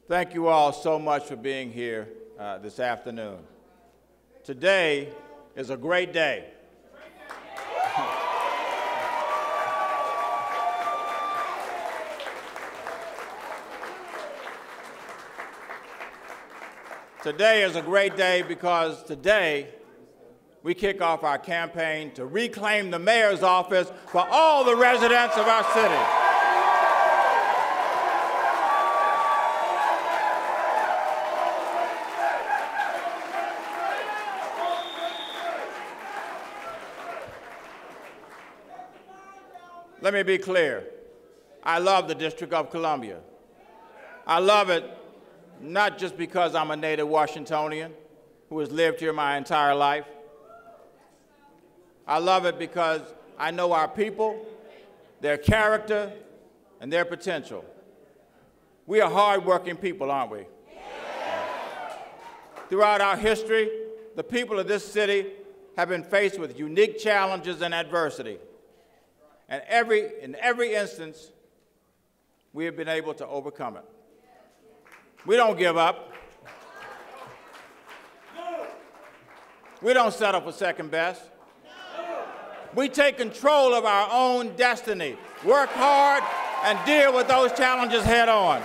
Thank you all so much for being here this afternoon. Today is a great day. Today is a great day because today we kick off our campaign to reclaim the mayor's office for all the residents of our city. Let me be clear. I love the District of Columbia. I love it not just because I'm a native Washingtonian who has lived here my entire life. I love it because I know our people, their character, and their potential. We are hardworking people, aren't we? Throughout our history, the people of this city have been faced with unique challenges and adversity. And in every instance, we have been able to overcome it. We don't give up. We don't settle for second best. We take control of our own destiny, work hard, and deal with those challenges head on.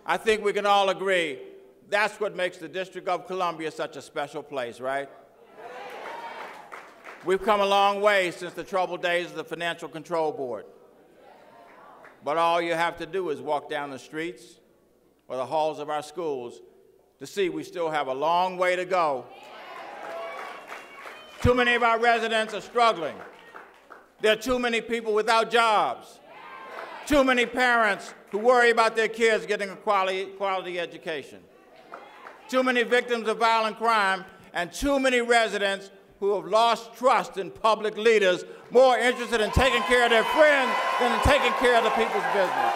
I think we can all agree that's what makes the District of Columbia such a special place, right? We've come a long way since the troubled days of the Financial Control Board. But all you have to do is walk down the streets or the halls of our schools to see we still have a long way to go. Too many of our residents are struggling. There are too many people without jobs. Too many parents who worry about their kids getting a quality education. Too many victims of violent crime, and too many residents who have lost trust in public leaders, more interested in taking care of their friends than in taking care of the people's business.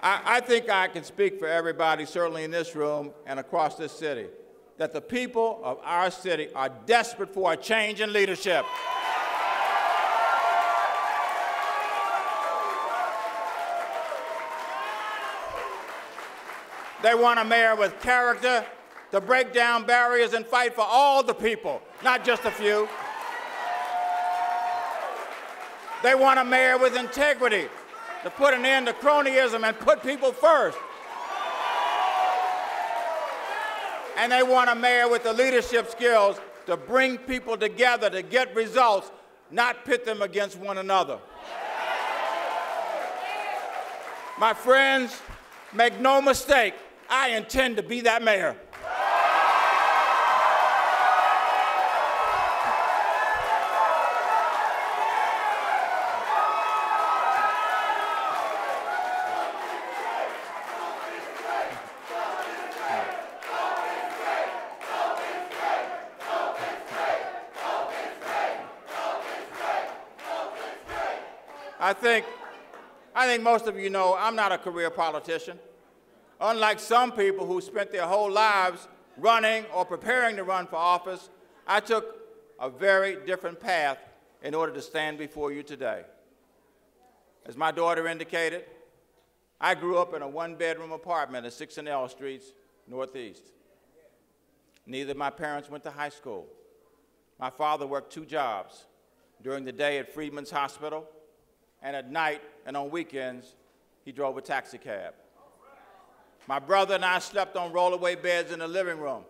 I think I can speak for everybody, certainly in this room and across this city, that the people of our city are desperate for a change in leadership. They want a mayor with character to break down barriers and fight for all the people, not just a few. They want a mayor with integrity to put an end to cronyism and put people first. And they want a mayor with the leadership skills to bring people together to get results, not pit them against one another. My friends, make no mistake, I intend to be that mayor. I think most of you know I'm not a career politician. Unlike some people who spent their whole lives running or preparing to run for office, I took a very different path in order to stand before you today. As my daughter indicated, I grew up in a one-bedroom apartment at 6 and L Streets, Northeast. Neither of my parents went to high school. My father worked 2 jobs, during the day at Freedman's Hospital, and at night and on weekends, he drove a taxi cab. My brother and I slept on rollaway beds in the living room.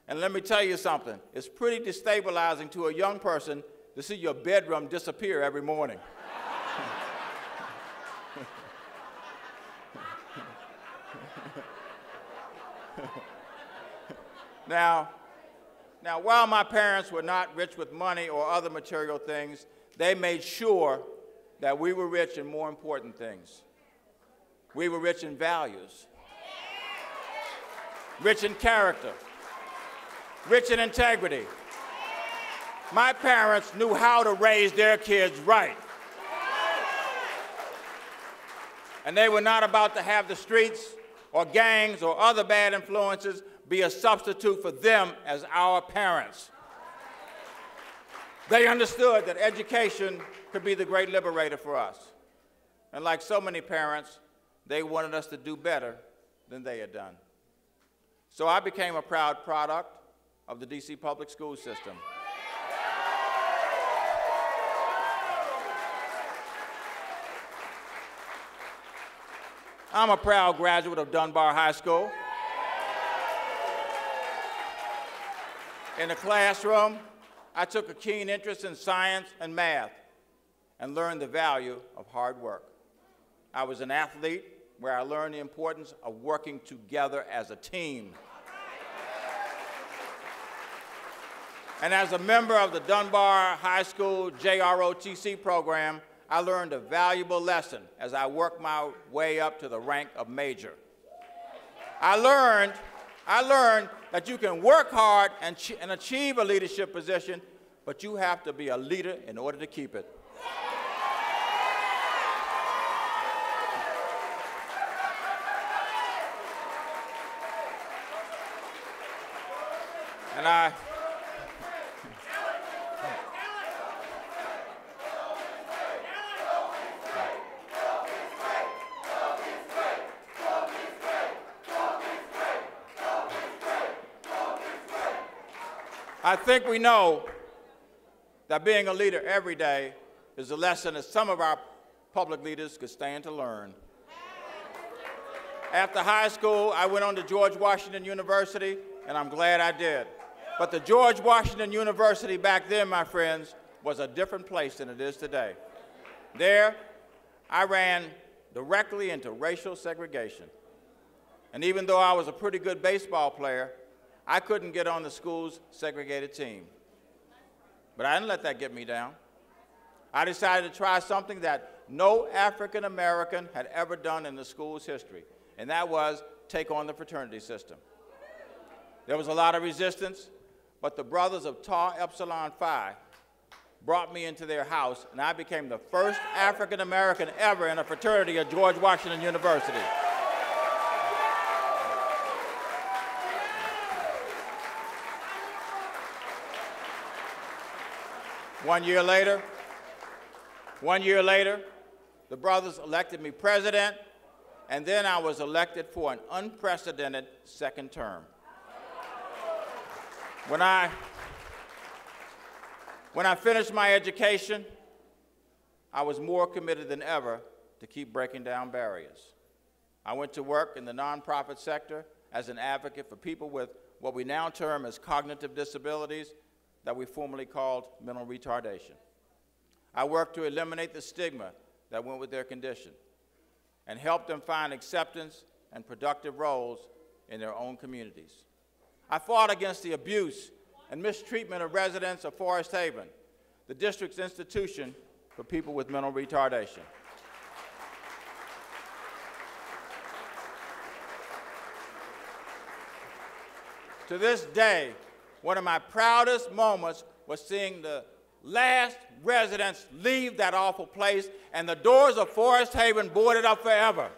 And let me tell you something, it's pretty destabilizing to a young person to see your bedroom disappear every morning. Now, while my parents were not rich with money or other material things, they made sure that we were rich in more important things. We were rich in values. rich in character, rich in integrity. My parents knew how to raise their kids right. And they were not about to have the streets or gangs or other bad influences be a substitute for them as our parents. They understood that education could be the great liberator for us. And like so many parents, they wanted us to do better than they had done. So I became a proud product of the D.C. public school system. I'm a proud graduate of Dunbar High School. In the classroom, I took a keen interest in science and math and learned the value of hard work. I was an athlete where I learned the importance of working together as a team. And as a member of the Dunbar High School JROTC program, I learned a valuable lesson as I worked my way up to the rank of major. I learned that you can work hard and achieve a leadership position, but you have to be a leader in order to keep it. And I think we know that being a leader every day is a lesson that some of our public leaders could stand to learn. After high school, I went on to George Washington University, and I'm glad I did. But the George Washington University back then, my friends, was a different place than it is today. There, I ran directly into racial segregation. And even though I was a pretty good baseball player, I couldn't get on the school's segregated team. But I didn't let that get me down. I decided to try something that no African American had ever done in the school's history, and that was take on the fraternity system. There was a lot of resistance, but the brothers of Tau Epsilon Phi brought me into their house, and I became the first African American ever in a fraternity at George Washington University. One year later, the brothers elected me president, and then I was elected for an unprecedented second term. When I finished my education, I was more committed than ever to keep breaking down barriers. I went to work in the nonprofit sector as an advocate for people with what we now term as cognitive disabilities that we formerly called mental retardation. I worked to eliminate the stigma that went with their condition and help them find acceptance and productive roles in their own communities. I fought against the abuse and mistreatment of residents of Forest Haven, the district's institution for people with mental retardation. To this day, one of my proudest moments was seeing the last residents leave that awful place and the doors of Forest Haven boarded up forever.